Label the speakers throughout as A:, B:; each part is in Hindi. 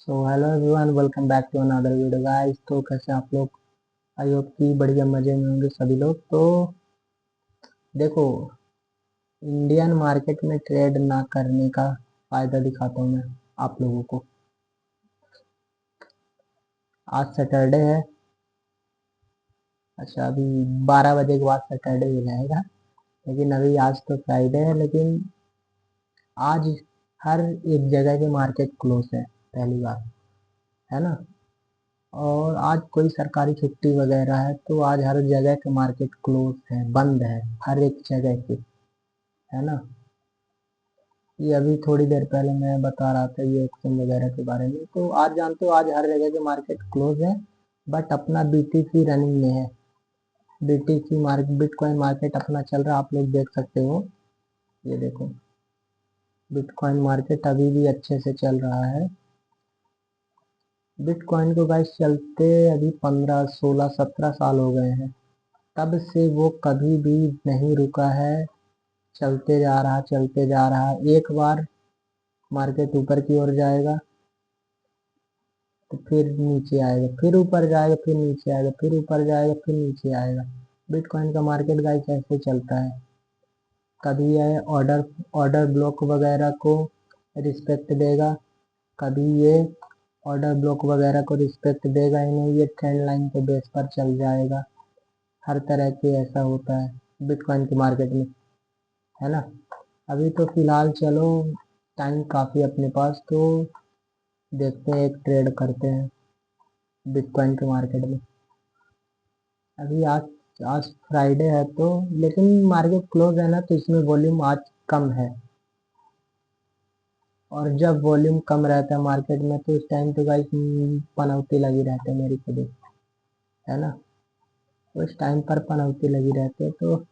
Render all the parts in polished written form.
A: So hello everyone, welcome back to another video guys. तो कैसे आप लोग? आई होप कि बढ़िया मजे में होंगे सभी लोग। तो देखो, इंडियन मार्केट में ट्रेड ना करने का फायदा दिखाता हूँ मैं आप लोगों को। आज सैटरडे है। अच्छा, अभी 12 बजे के बाद सैटरडे हो जाएगा, लेकिन अभी आज तो फ्राइडे है। लेकिन आज हर एक जगह के मार्केट क्लोज है, पहली बात है ना। और आज कोई सरकारी छुट्टी वगैरह है, तो आज हर जगह के मार्केट क्लोज है, बंद है, हर एक जगह के, है ना। ये अभी थोड़ी देर पहले मैं बता रहा था ये एक्शन वगैरह के बारे में। तो आज जानते हो, आज हर जगह के मार्केट क्लोज है, बट अपना बीटीसी रनिंग में है। बीटीसी मार्केट, बिटकॉइन मार्केट अपना चल रहा है, आप लोग देख सकते हो। ये देखो, बिटकॉइन मार्केट अभी भी अच्छे से चल रहा है। बिटकॉइन को गाइस चलते अभी 15 16 17 साल हो गए हैं, तब से वो कभी भी नहीं रुका है। चलते जा रहा, चलते जा रहा। एक बार मार्केट ऊपर की ओर जाएगा तो फिर नीचे आएगा, फिर ऊपर जाएगा, फिर नीचे आएगा, फिर ऊपर जाएगा, फिर नीचे आएगा। बिटकॉइन का मार्केट गाइस ऐसे चलता है। कभी ये ऑर्डर ऑर्डर ब्लॉक वगैरह को रिस्पेक्ट देगा, कभी ये ऑर्डर ब्लॉक वगैरह को रिस्पेक्ट देगा ही नहीं, ये ट्रेंड लाइन के बेस पर चल जाएगा। हर तरह के ऐसा होता है बिटकॉइन की मार्केट में, है ना। अभी तो फिलहाल चलो, टाइम काफ़ी अपने पास, तो देखते हैं, एक ट्रेड करते हैं बिटकॉइन के मार्केट में। अभी आज आज फ्राइडे है तो, लेकिन मार्केट क्लोज है ना, तो इसमें वॉल्यूम आज कम है। और जब वॉल्यूम कम रहता है मार्केट में, तो उस टाइम तो गाइस पनौती लगी रहती है मेरी खुद ही, है ना। उस टाइम पर पनौती लगी रहती है। तो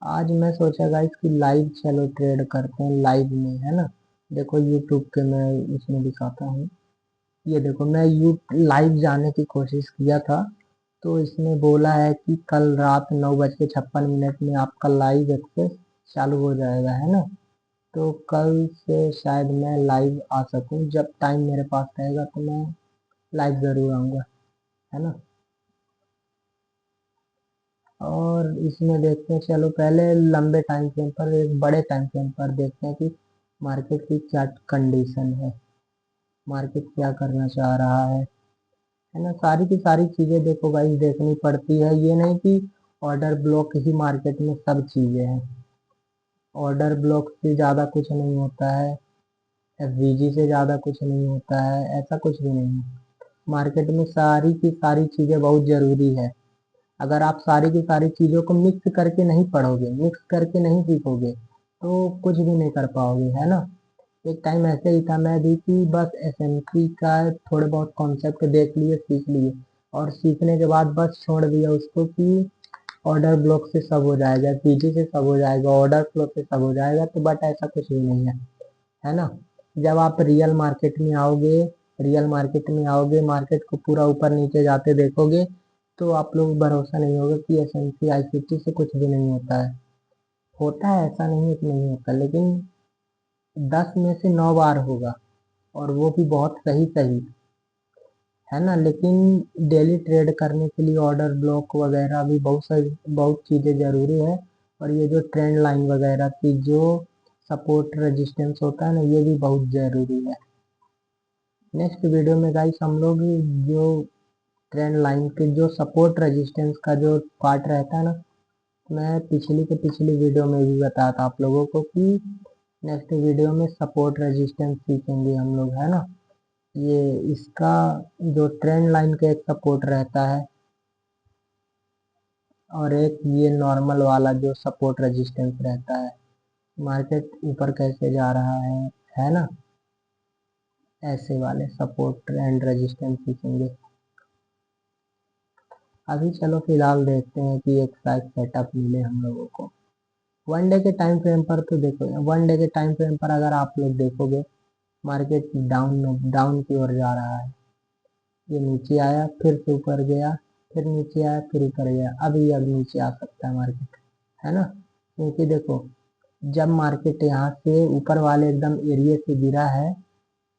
A: आज मैं सोचा गाइस कि लाइव चलो ट्रेड करते हैं, लाइव में, है ना। देखो यूट्यूब के मैं इसमें दिखाता हूँ। ये देखो, मैं यू लाइव जाने की कोशिश किया था, तो इसमें बोला है कि कल रात 9:56 में आपका लाइव एक्सेस चालू हो जाएगा, है ना। तो कल से शायद मैं लाइव आ सकूं, जब टाइम मेरे पास रहेगा तो मैं लाइव ज़रूर आऊँगा, है ना। और इसमें देखते हैं, चलो पहले लंबे टाइम फ्रेम पर, एक बड़े टाइम फ्रेम पर देखते हैं कि मार्केट की क्या कंडीशन है, मार्केट क्या करना चाह रहा है ना। सारी की सारी चीज़ें देखो भाई, देखनी पड़ती है। ये नहीं कि ऑर्डर ब्लॉक ही मार्केट में सब चीज़ें हैं। ऑर्डर ब्लॉक से ज़्यादा कुछ नहीं होता है, एफवीजी से ज़्यादा कुछ नहीं होता है, ऐसा कुछ भी नहीं है। मार्केट में सारी की सारी चीज़ें बहुत ज़रूरी है। अगर आप सारी की सारी चीज़ों को मिक्स करके नहीं पढ़ोगे, मिक्स करके नहीं सीखोगे, तो कुछ भी नहीं कर पाओगे, है ना। एक टाइम ऐसे ही था, मैं भी कि बस एसएमसी का थोड़े बहुत कॉन्सेप्ट देख लिए, सीख लिए, और सीखने के बाद बस छोड़ दिया उसको कि ऑर्डर ब्लॉक से सब हो जाएगा, पीजी से सब हो जाएगा, ऑर्डर फ्लो से सब हो जाएगा। तो बट ऐसा कुछ भी नहीं है ना। जब आप रियल मार्केट में आओगे, रियल मार्केट में आओगे, मार्केट को पूरा ऊपर नीचे जाते देखोगे, तो आप लोग भरोसा नहीं होगा कि एसएमसी आईसीटी से कुछ भी नहीं होता है। होता है, ऐसा नहीं है कि नहीं होता, लेकिन 10 में से 9 बार होगा, और वो भी बहुत सही सही, है ना। लेकिन डेली ट्रेड करने के लिए ऑर्डर ब्लॉक वगैरह भी बहुत सारी, बहुत चीज़ें ज़रूरी है। और ये जो ट्रेंड लाइन वगैरह की जो सपोर्ट रेजिस्टेंस होता है ना, ये भी बहुत ज़रूरी है। नेक्स्ट वीडियो में गाइस हम लोग जो ट्रेंड लाइन के जो सपोर्ट रेजिस्टेंस का जो पार्ट रहता है ना, मैं पिछली वीडियो में भी बताया था आप लोगों को कि नेक्स्ट वीडियो में सपोर्ट रेजिस्टेंस सीखेंगे हम लोग, है ना। ये इसका जो ट्रेंड लाइन का एक सपोर्ट रहता है, और एक ये नॉर्मल वाला जो सपोर्ट रेजिस्टेंस रहता है। मार्केट ऊपर कैसे जा रहा है ना। ऐसे वाले सपोर्ट एंड रेजिस्टेंस सीखेंगे। अभी चलो फिलहाल देखते हैं कि एक साइड सेटअप मिले हम लोगों को। वन डे के टाइम फ्रेम पर तो देखो, वन डे के टाइम फ्रेम पर अगर आप लोग देखोगे, मार्केट डाउन डाउन की ओर जा रहा है। ये नीचे आया, फिर से ऊपर गया, फिर नीचे आया, फिर ऊपर गया। अब नीचे आ सकता है मार्केट, है ना। क्योंकि देखो, जब मार्केट यहाँ से ऊपर वाले एकदम एरिया से गिरा है,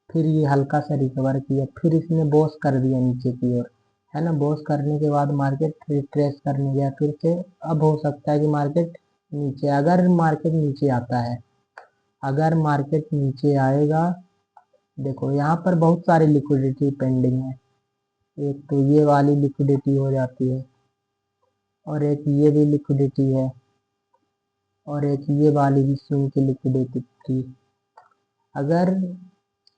A: फिर ये हल्का सा रिकवर किया, फिर इसने बॉस कर दिया नीचे की ओर, है ना। बॉस करने के बाद मार्केट रिट्रेस करने गया फिर से। अब हो सकता है कि मार्केट नीचे, अगर मार्केट नीचे आता है, अगर मार्केट नीचे आएगा, देखो यहाँ पर बहुत सारी लिक्विडिटी पेंडिंग है। एक तो ये वाली लिक्विडिटी हो जाती है, और एक ये भी लिक्विडिटी है, और एक ये वाली भी स्विंग की लिक्विडिटी थी। अगर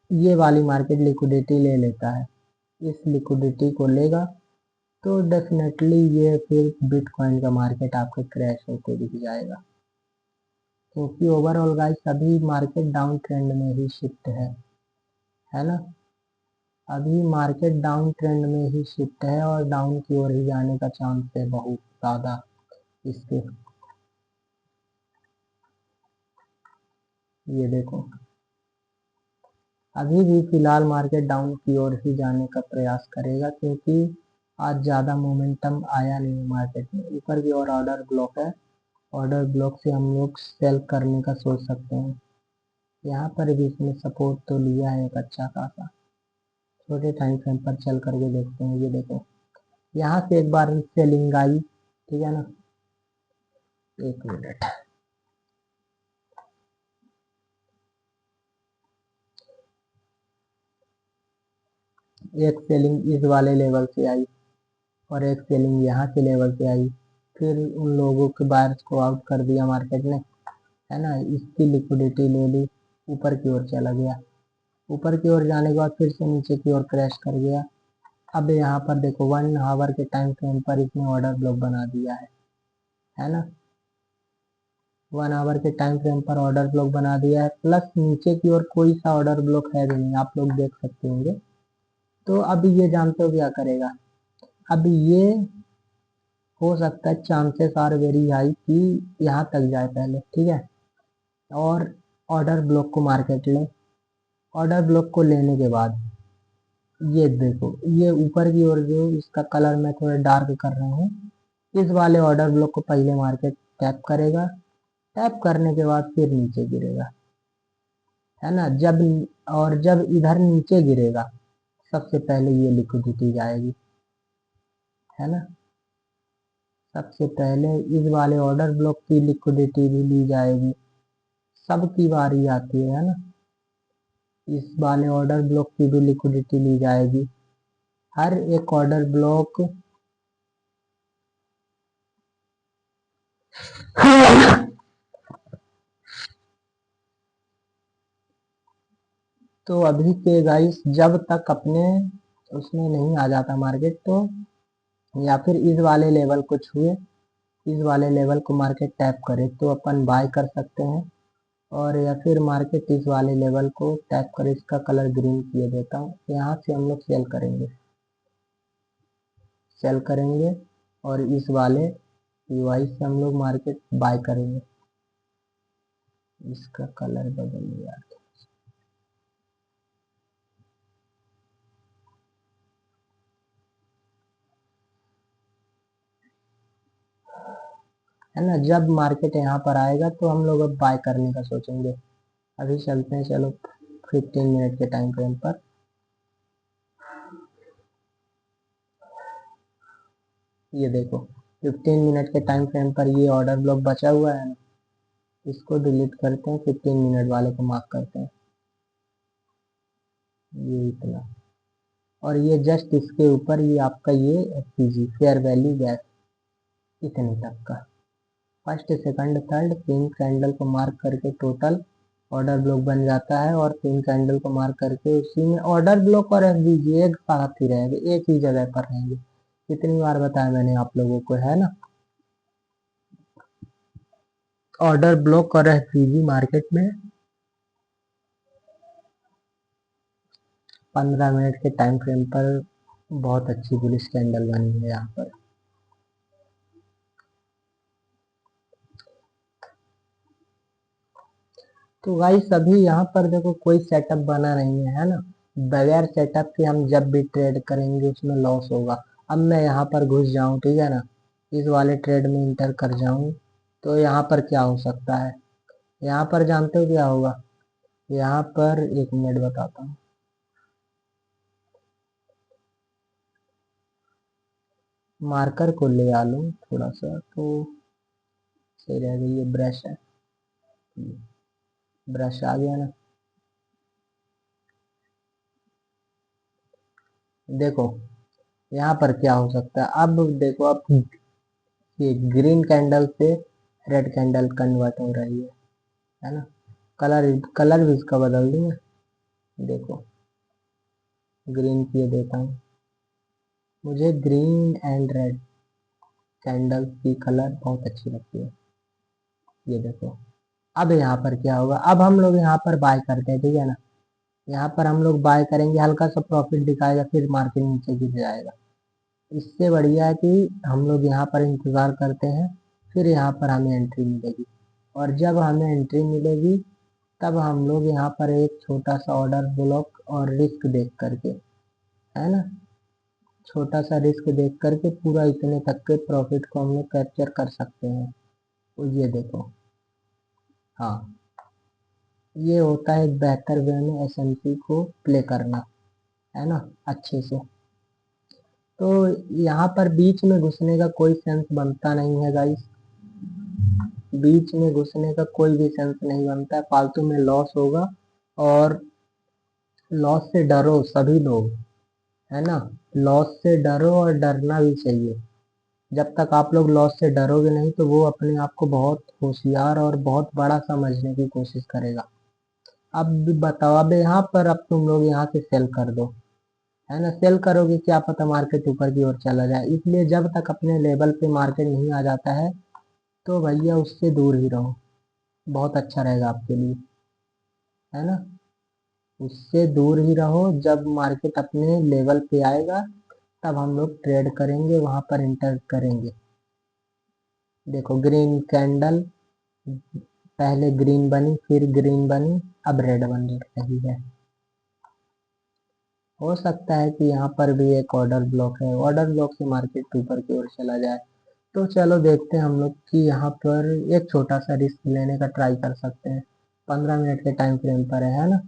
A: ये वाली मार्केट लिक्विडिटी ले लेता है, इस लिक्विडिटी को लेगा, तो डेफिनेटली ये फिर बिटकॉइन का मार्केट आपको क्रैश होते दिख जाएगा। क्योंकि ओवरऑल गाइस अभी मार्केट डाउन ट्रेंड में ही शिफ्ट है ना। अभी मार्केट डाउन ट्रेंड में ही शिफ्ट है और डाउन की ओर ही जाने का चांस है बहुत ज़्यादा इसके। ये देखो, अभी भी फिलहाल मार्केट डाउन की ओर ही जाने का प्रयास करेगा, क्योंकि आज ज़्यादा मोमेंटम आया नहीं मार्केट में। ऊपर की ओर ऑर्डर ब्लॉक है, ऑर्डर ब्लॉक से हम लोग सेल करने का सोच सकते हैं। यहाँ पर भी इसने सपोर्ट तो लिया है एक अच्छा खासा। छोटे टाइम फ्रेम पर चल करके देखते हैं। ये देखो, यहाँ से एक बार सेलिंग आई, ठीक है ना। एक मिनट, एक सेलिंग इस वाले लेवल से आई, और एक सेलिंग यहाँ के लेवल से आई, फिर उन लोगों के बायर्स को आउट कर दिया मार्केट ने, है ना। इसकी लिक्विडिटी ले ली, ऊपर की ओर चला गया। ऊपर की ओर जाने के बाद फिर से नीचे की ओर क्रैश कर गया। अब यहाँ पर देखो 1 आवर के टाइम फ्रेम पर इसने ऑर्डर ब्लॉक बना दिया है ना। 1 आवर के टाइम फ्रेम पर ऑर्डर ब्लॉक बना दिया है, प्लस नीचे की ओर कोई सा ऑर्डर ब्लॉक है भी नहीं, आप लोग देख सकते होंगे। तो अभी ये जानते हो क्या करेगा। अभी ये हो सकता है, चांसेस आर वेरी हाई कि यहाँ तक जाए पहले, ठीक है, और ऑर्डर ब्लॉक को मार्केट ले। ऑर्डर ब्लॉक को लेने के बाद ये देखो, ये ऊपर की ओर जो इसका कलर मैं थोड़ा डार्क कर रहा हूँ, इस वाले ऑर्डर ब्लॉक को पहले मार्केट टैप करेगा। टैप करने के बाद फिर नीचे गिरेगा, है ना। जब इधर नीचे गिरेगा, सबसे पहले ये लिक्विडिटी जाएगी, है ना। सबसे पहले इस वाले ऑर्डर ब्लॉक की लिक्विडिटी भी ली जाएगी। सबकी बारी आती है ना। इस वाले ऑर्डर ब्लॉक की भी लिक्विडिटी ली जाएगी। हर एक ऑर्डर ब्लॉक तो अभी के गाइस जब तक अपने उसमें नहीं आ जाता मार्केट, तो या फिर इस वाले लेवल को छुए, इस वाले लेवल को मार्केट टैप करे तो अपन बाय कर सकते हैं। और या फिर मार्केट इस वाले लेवल को टैप करे, इसका कलर ग्रीन किए देता हूँ, यहाँ से हम लोग सेल करेंगे और इस वाले पीवाई से हम लोग मार्केट बाय करेंगे। इसका कलर बदल गया, है ना। जब मार्केट यहाँ पर आएगा तो हम लोग अब बाय करने का सोचेंगे। अभी चलते हैं, चलो 15 मिनट के टाइम फ्रेम पर। ये देखो 15 मिनट के टाइम फ्रेम पर ये ऑर्डर ब्लॉक बचा हुआ है ना, इसको डिलीट करते हैं, 15 मिनट वाले को मार्क करते हैं। ये इतना, और ये जस्ट इसके ऊपर ये आपका ये एफपीजी फेयर वैल्यू गैस, इतने तक का फर्स्ट सेकंड थर्ड 3 कैंडल को मार्क करके टोटल ऑर्डर ब्लॉक बन जाता है। और 3 कैंडल को मार्क करके उसी में ऑर्डर ब्लॉक और एफबीजी एक साथ ही रहेंगे, एक ही जगह पर रहेंगे। कितनी बार बताया मैंने आप लोगों को, है ना। ऑर्डर ब्लॉक और एफबीजी मार्केट में 15 मिनट के टाइम फ्रेम पर बहुत अच्छी बुलिश कैंडल बनी है यहाँ पर। तो गाइस अभी यहाँ पर देखो कोई सेटअप बना नहीं है ना। बगैर सेटअप के हम जब भी ट्रेड करेंगे उसमें लॉस होगा। अब मैं यहाँ पर घुस जाऊँ, ठीक है ना, इस वाले ट्रेड में इंटर कर जाऊँ, तो यहाँ पर क्या हो सकता है, यहाँ पर जानते हो क्या होगा? यहाँ पर 1 मिनट बताता हूँ। मार्कर को ले आ लूँ थोड़ा सा तो सही रहेगा। ये ब्रश है, ब्रश आ गया ना। देखो यहाँ पर क्या हो सकता है, अब देखो, अब ये ग्रीन कैंडल से रेड कैंडल कन्वर्ट हो रही है ना। कलर कलर भी इसका बदल दूंगा। देखो ग्रीन किए देता हूँ। मुझे ग्रीन एंड रेड कैंडल की कलर बहुत अच्छी लगती है। ये देखो, अब यहाँ पर क्या होगा, अब हम लोग यहाँ पर बाय करते हैं, ठीक है ना। यहाँ पर हम लोग बाय करेंगे, हल्का सा प्रॉफिट दिखाएगा, फिर मार्केट नीचे गिर जाएगा। इससे बढ़िया है कि हम लोग यहाँ पर इंतज़ार करते हैं, फिर यहाँ पर हमें एंट्री मिलेगी। और जब हमें एंट्री मिलेगी तब हम लोग यहाँ पर एक छोटा सा ऑर्डर ब्लॉक और रिस्क देख करके, है ना, छोटा सा रिस्क देख करके पूरा इतने तक के प्रॉफिट को हम लोग कैप्चर कर सकते हैं। तो ये देखो, हाँ, ये होता है एक बेहतर वे में एसएमपी को प्ले करना, है ना, अच्छे से। तो यहाँ पर बीच में घुसने का कोई सेंस बनता नहीं है गाइस। बीच में घुसने का कोई भी सेंस नहीं बनता है, फालतू में लॉस होगा। और लॉस से डरो सभी लोग, है ना। लॉस से डरो और डरना भी चाहिए। जब तक आप लोग लॉस से डरोगे नहीं तो वो अपने आप को बहुत होशियार और बहुत बड़ा समझने की कोशिश करेगा। अब बताओ, अब यहाँ पर अब तुम लोग यहाँ से सेल कर दो, है ना। सेल करोगे, क्या पता मार्केट ऊपर की ओर चला जाए। इसलिए जब तक अपने लेवल पे मार्केट नहीं आ जाता है तो भैया उससे दूर ही रहो, बहुत अच्छा रहेगा आपके लिए, है ना। उससे दूर ही रहो। जब मार्केट अपने लेवल पे आएगा तब हम लोग ट्रेड करेंगे, वहां पर इंटर करेंगे। देखो ग्रीन कैंडल, पहले ग्रीन बनी, फिर ग्रीन बनी, अब रेड बन रही है। हो सकता है कि यहाँ पर भी एक ऑर्डर ब्लॉक है, ऑर्डर ब्लॉक से मार्केट ऊपर की ओर चला जाए। तो चलो देखते हैं हम लोग कि यहाँ पर एक छोटा सा रिस्क लेने का ट्राई कर सकते हैं। 15 मिनट के टाइम फ्रेम पर है ना।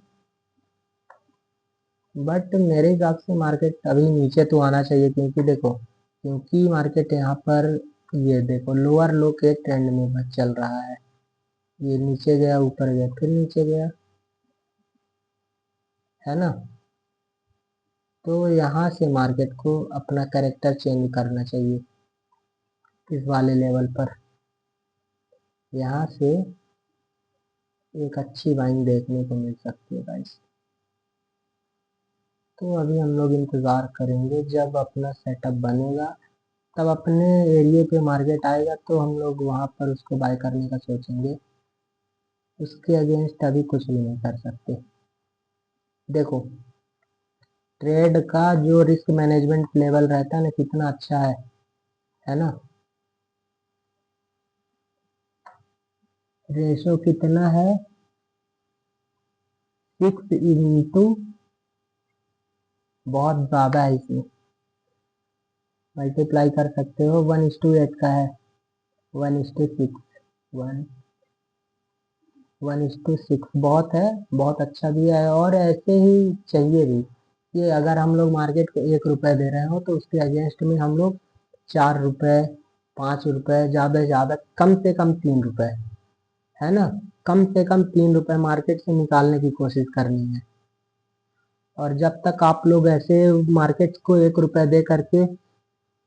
A: बट मेरे हिसाब से मार्केट अभी नीचे तो आना चाहिए, क्योंकि देखो, क्योंकि मार्केट यहाँ पर, ये देखो लोअर लो के ट्रेंड में बस चल रहा है। ये नीचे गया, ऊपर गया, फिर नीचे गया, है ना। तो यहाँ से मार्केट को अपना कैरेक्टर चेंज करना चाहिए इस वाले लेवल पर। यहाँ से एक अच्छी बाइंग देखने को मिल सकती है गाइस। तो अभी हम लोग इंतज़ार करेंगे, जब अपना सेटअप बनेगा तब अपने एरिया पे मार्केट आएगा तो हम लोग वहाँ पर उसको बाय करने का सोचेंगे। उसके अगेंस्ट अभी कुछ भी नहीं कर सकते। देखो ट्रेड का जो रिस्क मैनेजमेंट लेवल रहता है ना, कितना अच्छा है ना। रेशो कितना है, 6:, बहुत ज़्यादा है इसमें। मल्टीप्लाई कर सकते हो, 1:8 का है, 1:6, 1:6 बहुत है, बहुत अच्छा भी है। और ऐसे ही चाहिए भी कि अगर हम लोग मार्केट को 1 रुपये दे रहे हो तो उसके अगेंस्ट में हम लोग 4 रुपये, 5 रुपये, ज़्यादा से ज़्यादा कम से कम 3 रुपये, है ना, कम से कम 3 रुपये मार्केट से निकालने की कोशिश करनी है। और जब तक आप लोग ऐसे मार्केट को 1 रुपये दे करके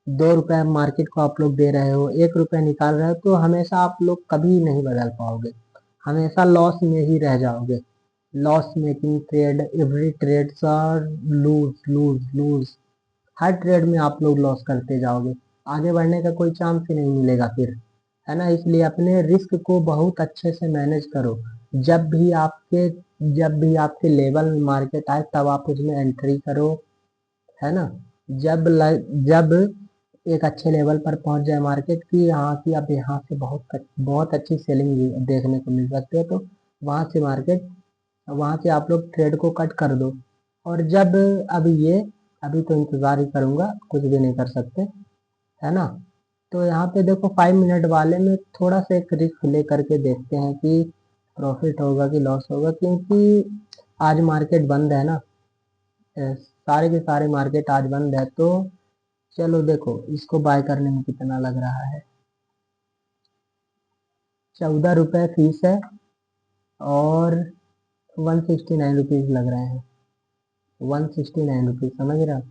A: 2 रुपये मार्केट को आप लोग दे रहे हो, 1 रुपये निकाल रहे हो, तो हमेशा आप लोग कभी नहीं बदल पाओगे, हमेशा लॉस में ही रह जाओगे। Loss making trade, every trades are lose lose lose. हर ट्रेड में आप लोग लॉस करते जाओगे, आगे बढ़ने का कोई चांस ही नहीं मिलेगा फिर, है ना। इसलिए अपने रिस्क को बहुत अच्छे से मैनेज करो। जब भी आपके जब भी आपके लेवल में मार्केट आए तब आप उसमें एंट्री करो, है ना। जब एक अच्छे लेवल पर पहुंच जाए मार्केट की, यहाँ की, अब यहाँ से बहुत बहुत अच्छी सेलिंग देखने को मिल सकती है। तो वहाँ से आप लोग ट्रेड को कट कर दो। और जब, अभी तो इंतज़ार ही करूँगा, कुछ भी नहीं कर सकते, है ना। तो यहाँ पे देखो 5 मिनट वाले में थोड़ा सा एक रिस्क ले करके देखते हैं कि प्रॉफिट होगा कि लॉस होगा, क्योंकि आज मार्केट बंद है ना, सारे के सारे मार्केट आज बंद है। तो चलो देखो इसको बाय करने में कितना लग रहा है, 14 रुपये फीस है और 169 रुपीज़ लग रहे हैं, 169 रुपीज़, समझ रहे हो।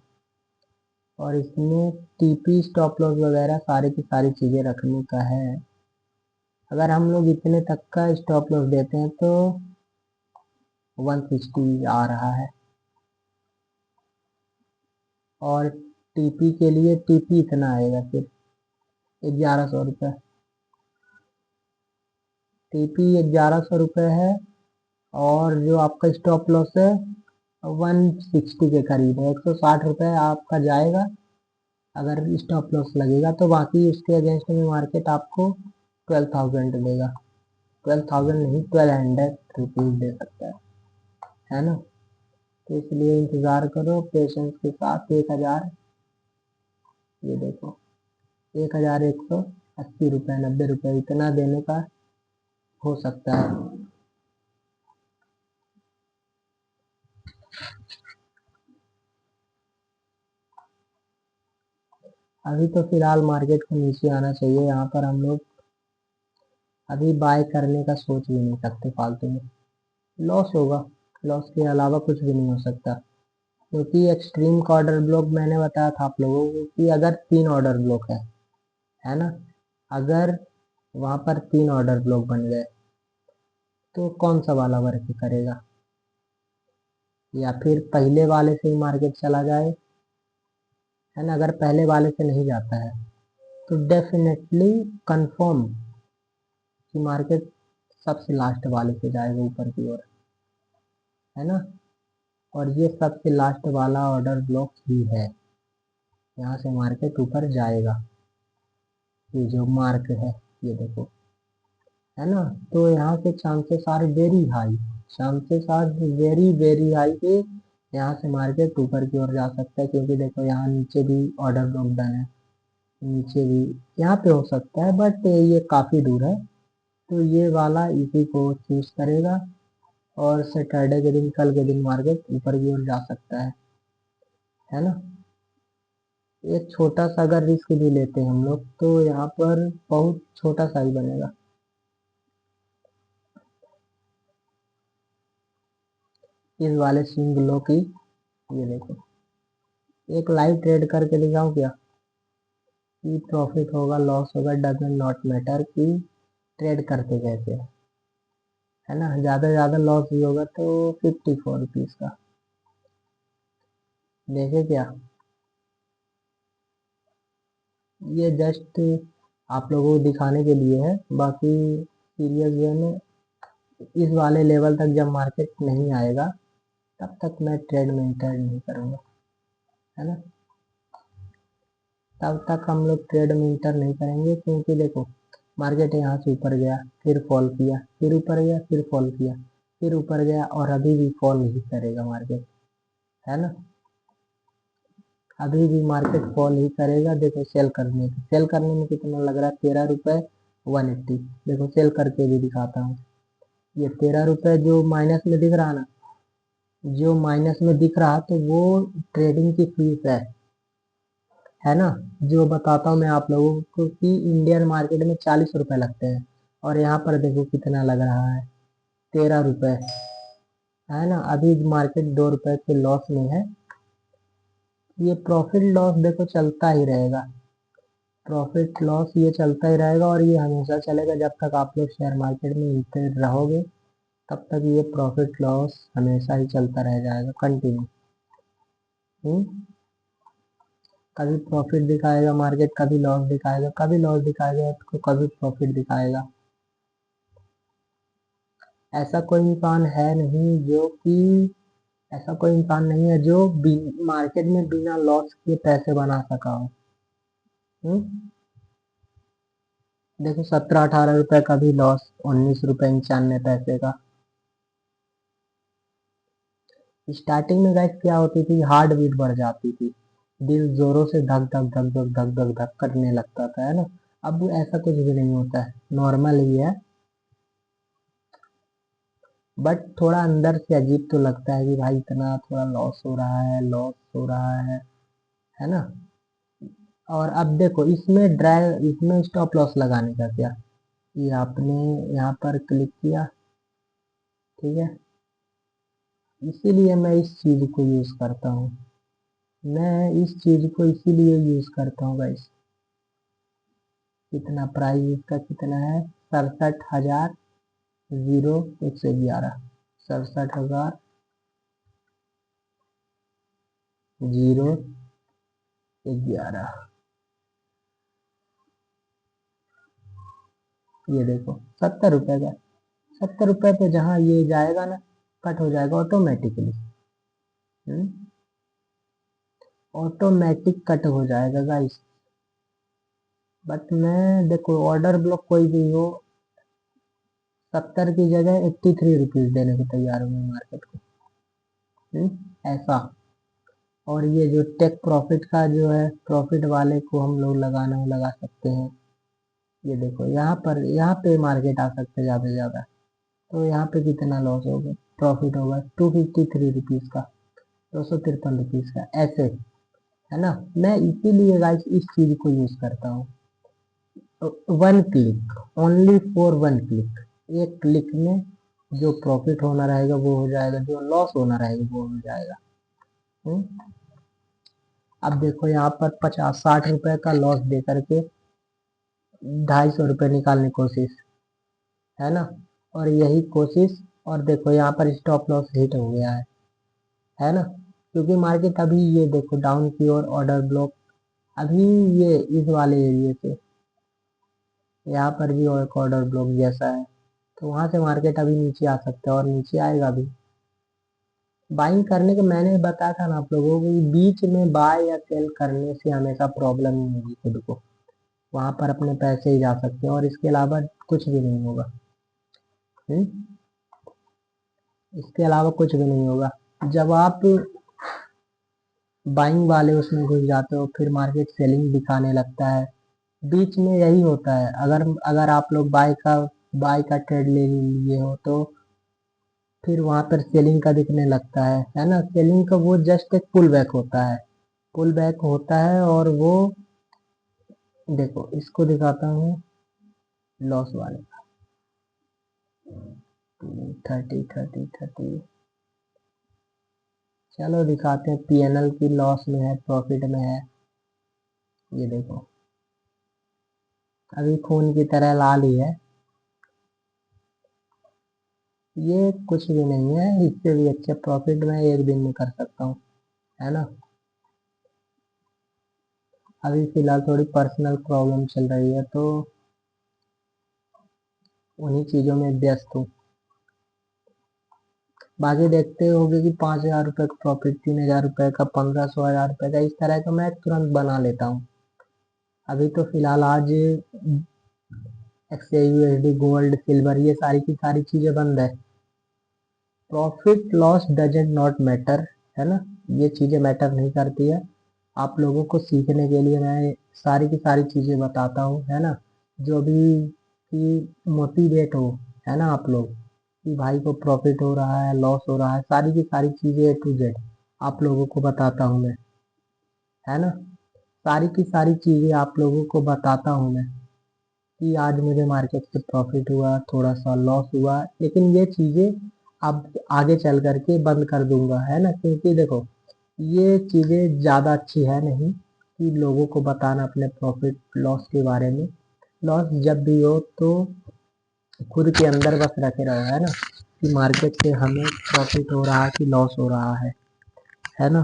A: और इसमें टीपी स्टॉप लॉस वगैरह सारी की सारी चीज़ें रखने का है। अगर हम लोग इतने तक का स्टॉप लॉस देते हैं तो 160 आ रहा है, और टीपी के लिए टीपी इतना आएगा फिर 1100 रुपये, टीपी 1100 रुपये है। और जो आपका स्टॉप लॉस है 160 के करीब है, 160 रुपये आपका जाएगा अगर स्टॉप लॉस लगेगा। तो बाकी उसके अगेंस्ट में मार्केट आपको 12,000 देगा, 12,000 नहीं 1200 रुपीज़ दे सकता है ना। तो इसलिए इंतज़ार करो पेशेंस के साथ। 1000, ये देखो 1180 रुपये, 90 रुपये इतना देने का हो सकता है। अभी तो फिलहाल मार्केट को नीचे आना चाहिए, यहाँ पर हम लोग अभी बाय करने का सोच भी नहीं सकते फालतू में, लॉस होगा, लॉस के अलावा कुछ भी नहीं हो सकता। क्योंकि एक्सट्रीम का ऑर्डर ब्लॉक मैंने बताया था आप लोगों को कि अगर 3 ऑर्डर ब्लॉक है ना, अगर वहाँ पर 3 ऑर्डर ब्लॉक बन गए तो कौन सा वाला वर्क करेगा, या फिर पहले वाले से ही मार्केट चला जाए, है ना। अगर पहले वाले से नहीं जाता है तो डेफिनेटली कंफर्म कि मार्केट सबसे लास्ट वाले से जाएगा ऊपर की ओर, है ना। और ये सबसे लास्ट वाला ऑर्डर ब्लॉक ही है, यहाँ से मार्केट ऊपर जाएगा, ये जो मार्क है ये देखो, है ना। तो यहाँ से chances are very high, chances are very very high कि यहाँ से मार्केट ऊपर की ओर जा सकता है। क्योंकि देखो यहाँ नीचे भी ऑर्डर ब्लॉक डन है, नीचे भी यहाँ पे हो सकता है, बट ये काफ़ी दूर है। तो ये वाला इसी को चूज करेगा, और सैटरडे के दिन, कल के दिन मार्केट ऊपर की ओर जा सकता है ना। एक छोटा सा अगर रिस्क भी लेते हैं हम लोग तो यहाँ पर बहुत छोटा सा ही बनेगा। इस वाले स्विंग लो की, ये देखो एक लाइव ट्रेड करके दिखाऊं क्या, कि प्रॉफिट होगा लॉस होगा डजंट नॉट मैटर, कि ट्रेड करते कैसे है ना। ज़्यादा से ज़्यादा लॉस भी होगा तो 54 रुपीज़ का, देखे क्या। ये जस्ट आप लोगों को दिखाने के लिए है, बाकी सीरियस वे में इस वाले लेवल तक जब मार्केट नहीं आएगा तब तक मैं ट्रेड में इंटर नहीं करूँगा, है ना। तब तक हम लोग ट्रेड में इंटर नहीं करेंगे, क्योंकि देखो मार्केट यहाँ से ऊपर गया, फिर फॉल किया, फिर ऊपर गया, फिर फॉल किया, फिर ऊपर गया, और अभी भी फॉल ही करेगा मार्केट, है ना। अभी भी मार्केट फॉल ही करेगा। देखो सेल करने में कितना लग रहा है, 13 रुपये 180। देखो सेल करके भी दिखाता हूँ, ये 13 रुपये जो माइनस में दिख रहा ना, जो माइनस में दिख रहा तो वो ट्रेडिंग की फीस है ना। जो बताता हूँ मैं आप लोगों को कि इंडियन मार्केट में 40 रुपये लगते हैं, और यहाँ पर देखो कितना लग रहा है, 13 रुपये, है ना। अभी मार्केट 2 रुपये के लॉस में है। ये प्रॉफिट लॉस देखो चलता ही रहेगा, प्रॉफिट लॉस ये चलता ही रहेगा, और ये हमेशा चलेगा जब तक आप लोग शेयर मार्केट में इंटर रहोगे, तब तक ये प्रॉफिट लॉस हमेशा ही चलता रह जाएगा कंटिन्यू। कभी प्रॉफिट दिखाएगा मार्केट, कभी लॉस दिखाएगा, कभी लॉस दिखाएगा तो कभी प्रॉफिट दिखाएगा। ऐसा कोई इंसान है नहीं जो कि ऐसा कोई इंसान नहीं है जो मार्केट में बिना लॉस के पैसे बना सका हो। हम्म? देखो 17-18 रुपए का भी लॉस, 19 रुपए 95 पैसे का। स्टार्टिंग में गाइस क्या होती थी, हार्ट बीट बढ़ जाती थी, दिल जोरों से धक धक धक धक धक धक धक करने लगता था, है ना। अब ऐसा कुछ भी नहीं होता है, नॉर्मल ही है। बट थोड़ा अंदर से अजीब तो लगता है कि भाई इतना थोड़ा लॉस हो रहा है, लॉस हो रहा है ना। और अब देखो इसमें स्टॉप लॉस लगाने का क्या, ये आपने यहाँ पर क्लिक किया, ठीक है। इसीलिए मैं इस चीज को यूज करता हूँ, मैं इस चीज को इसीलिए यूज करता हूँ गाइस। कितना प्राइस इसका कितना है, 67,000 67,000 जीरो 11। ये देखो 70 रुपए का, 70 रुपए पे जहाँ ये जाएगा ना, कट हो जाएगा ऑटोमेटिकली, ऑटोमेटिक कट हो जाएगा गाइस। बट मैं देखो ऑर्डर ब्लॉक कोई भी हो, 70 की जगह 83 रुपीज देने को तैयार हूँ मैं मार्केट को, ऐसा। और ये जो टेक प्रॉफिट का जो है, प्रॉफिट वाले को हम लोग लगाना हो लगा सकते हैं। ये देखो यहाँ पे मार्केट आ सकते हैं ज़्यादा से ज़्यादा। तो यहाँ पे कितना लॉस होगा, प्रॉफिट होगा 253 रुपीज़ का, 253 रुपीज़ का, ऐसे, है ना। मैं इसीलिए गाइस इस चीज़ को यूज़ करता हूँ। One click, only for one click, एक क्लिक में जो प्रॉफिट होना रहेगा वो हो जाएगा, जो लॉस होना रहेगा वो हो जाएगा। अब देखो यहाँ पर 50-60 रुपए का लॉस दे करके 250 रुपये निकालने की कोशिश, है ना। और यही कोशिश, और देखो यहाँ पर स्टॉप लॉस हिट हो गया है ना। क्योंकि मार्केट अभी ये देखो डाउन की ओर, ऑर्डर ब्लॉक अभी ये इस वाले एरिए से, यहाँ पर भी एक ऑर्डर ब्लॉक जैसा है, तो वहां से मार्केट अभी नीचे आ सकता है और नीचे आएगा भी। बाइंग करने के मैंने बताया था ना आप लोगों को, बीच में बाय या सेल करने से हमेशा प्रॉब्लम ही होगी खुद को, वहां पर अपने पैसे ही जा सकते हैं और इसके अलावा कुछ भी नहीं होगा। इसके अलावा कुछ भी नहीं होगा। जब आप बाइंग वाले उसमें घुस जाते हो, फिर मार्केट सेलिंग दिखाने लगता है, बीच में यही होता है। अगर अगर आप लोग बाय का ट्रेड ले लिए हो तो फिर वहां पर सेलिंग का दिखने लगता है ना। सेलिंग का वो जस्ट एक पुल बैक होता है, पुल बैक होता है। और वो देखो इसको दिखाता हूँ लॉस वाले, 30 चलो दिखाते हैं, पीएनएल की लॉस में है, प्रॉफिट में है। ये देखो अभी खून की तरह लाल ही है, ये कुछ भी नहीं है, इससे भी अच्छे प्रॉफिट मैं एक दिन में कर सकता हूँ, है ना। अभी फिलहाल थोड़ी पर्सनल प्रॉब्लम चल रही है तो उन्हीं चीजों में व्यस्त हूँ। बाकी देखते होगे कि 5,000 रुपये का प्रॉफिट, 3,000 रुपये का, 1500 हजार रुपये का, इस तरह का मैं तुरंत बना लेता हूँ। अभी तो फिलहाल आज XAUSD, गोल्ड, सिल्वर, ये सारी की सारी चीजें बंद है। Profit loss doesn't not matter, है ना, ये चीजें मैटर नहीं करती है। आप लोगों को सीखने के लिए मैं सारी की सारी चीजें बताता हूँ, है ना। जो भी कि मोटिवेट हो, है ना, आप लोग कि भाई को प्रॉफिट हो रहा है, लॉस हो रहा है, सारी की सारी चीजें A to Z आप लोगों को बताता हूँ मैं, है ना। सारी की सारी चीजें आप लोगों को बताता हूँ मैं कि आज मुझे मार्केट से प्रॉफिट हुआ, थोड़ा सा लॉस हुआ, लेकिन ये चीजें अब आगे चल करके बंद कर दूंगा, है ना। क्योंकि देखो ये चीजें ज्यादा अच्छी है नहीं कि लोगों को बताना अपने प्रॉफिट लॉस के बारे में। लॉस जब भी हो तो खुद के अंदर बस रखे रहो, है ना, कि मार्केट से हमें प्रॉफिट हो रहा है कि लॉस हो रहा है ना।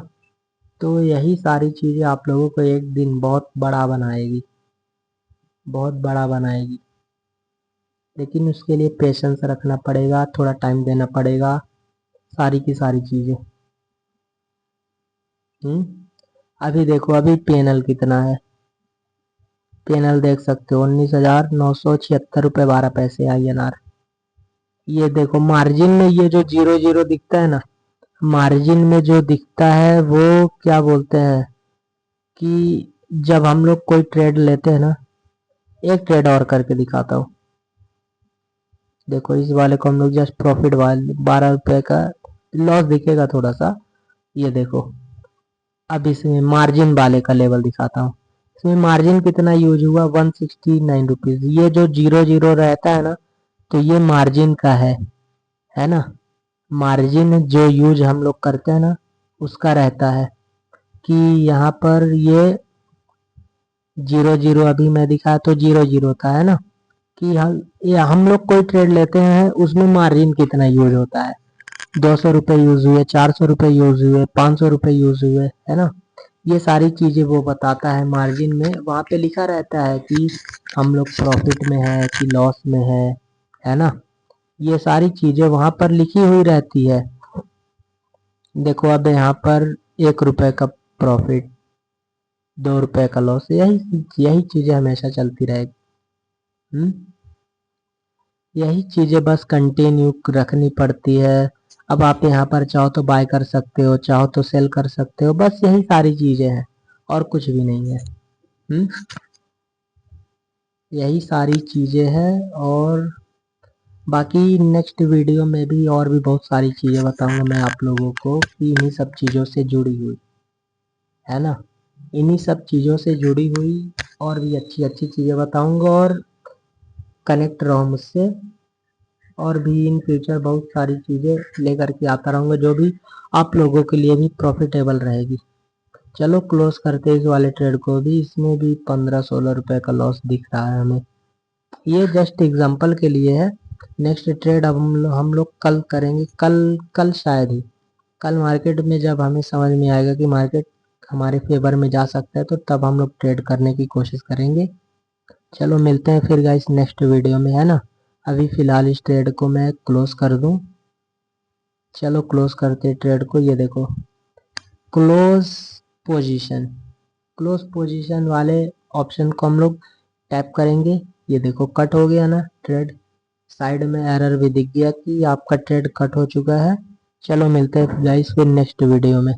A: तो यही सारी चीजें आप लोगों को एक दिन बहुत बड़ा बनाएगी, बहुत बड़ा बनाएगी। लेकिन उसके लिए पेशेंस रखना पड़ेगा, थोड़ा टाइम देना पड़ेगा, सारी की सारी चीजें। अभी देखो अभी पीएनएल कितना है, पीएनएल देख सकते हो 19,976 रुपये 12 पैसे INR। ये देखो मार्जिन में ये जो 0 0 दिखता है ना, मार्जिन में जो दिखता है वो क्या बोलते हैं कि जब हम लोग कोई ट्रेड लेते हैं ना, एक ट्रेड और करके दिखाता हूँ। देखो इस वाले को हम लोग जस्ट प्रॉफिट वाले 12 रुपए का लॉस दिखेगा थोड़ा सा। ये देखो, अब इसमें मार्जिन वाले का लेवल दिखाता हूँ। इसमें मार्जिन कितना यूज हुआ, 169 रुपीज। ये जो 0 0 रहता है ना, तो ये मार्जिन का है ना। मार्जिन जो यूज हम लोग करते हैं ना, उसका रहता है कि यहाँ पर ये 0 0 अभी मैं दिखाया तो 0 0 था, है ना। कि हम लोग कोई ट्रेड लेते हैं, उसमें मार्जिन कितना यूज होता है। 200 रुपये यूज हुए, 400 रुपये यूज हुए, 500 रुपये यूज हुए, है ना। ये सारी चीजें वो बताता है मार्जिन में। वहां पे लिखा रहता है कि हम लोग प्रॉफिट में है कि लॉस में है ना। ये सारी चीजें वहां पर लिखी हुई रहती है। देखो अब यहाँ पर 1 रुपए का प्रॉफिट, 2 रुपए का लॉस, यही यही चीजें हमेशा चलती रहेगी। यही चीजें बस कंटिन्यू रखनी पड़ती है। अब आप यहाँ पर चाहो तो बाय कर सकते हो, चाहो तो सेल कर सकते हो, बस यही सारी चीजें हैं और कुछ भी नहीं है। यही सारी चीजें हैं। और बाकी नेक्स्ट वीडियो में भी और भी बहुत सारी चीजें बताऊंगा मैं आप लोगों को कि इन्हीं सब चीजों से जुड़ी हुई, है ना। इन्हीं सब चीजों से जुड़ी हुई और भी अच्छी अच्छी चीजें बताऊंगा। और कनेक्ट रहो मुझसे, और भी इन फ्यूचर बहुत सारी चीजें लेकर के आता रहूंगा जो भी आप लोगों के लिए भी प्रॉफिटेबल रहेगी। चलो क्लोज करते हैं इस वाले ट्रेड को भी। इसमें भी 15-16 रुपए का लॉस दिख रहा है हमें। ये जस्ट एग्जांपल के लिए है। नेक्स्ट ट्रेड अब हम लोग कल करेंगे। कल कल शायद ही कल मार्केट में जब हमें समझ में आएगा कि मार्केट हमारे फेवर में जा सकता है, तो तब हम लोग ट्रेड करने की कोशिश करेंगे। चलो मिलते हैं फिर गाइस नेक्स्ट वीडियो में, है ना। अभी फिलहाल इस ट्रेड को मैं क्लोज कर दूं। चलो क्लोज करते ट्रेड को। ये देखो क्लोज पोजीशन, क्लोज पोजीशन वाले ऑप्शन को हम लोग टैप करेंगे। ये देखो कट हो गया ना ट्रेड। साइड में एरर भी दिख गया कि आपका ट्रेड कट हो चुका है। चलो मिलते हैं गाइस फिर नेक्स्ट वीडियो में।